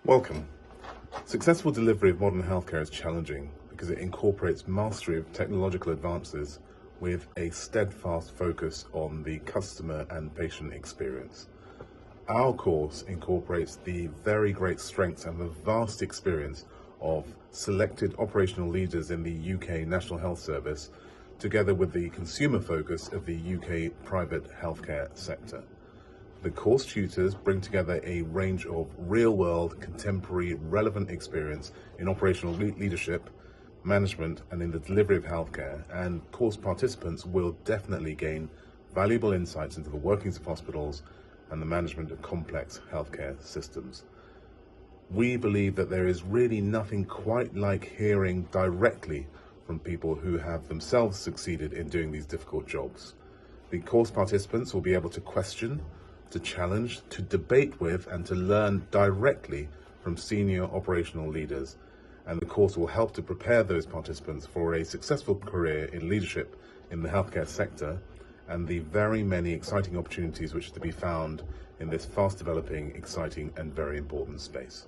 Welcome. Successful delivery of modern healthcare is challenging because it incorporates mastery of technological advances with a steadfast focus on the customer and patient experience. Our course incorporates the very great strengths and the vast experience of selected operational leaders in the UK National Health Service, together with the consumer focus of the UK private healthcare sector. The course tutors bring together a range of real-world, contemporary, relevant experience in operational leadership, management, and in the delivery of healthcare, and course participants will definitely gain valuable insights into the workings of hospitals and the management of complex healthcare systems. We believe that there is really nothing quite like hearing directly from people who have themselves succeeded in doing these difficult jobs. The course participants will be able to question, to challenge, to debate with, and to learn directly from senior operational leaders. And the course will help to prepare those participants for a successful career in leadership in the healthcare sector and the very many exciting opportunities which are to be found in this fast developing, exciting, and very important space.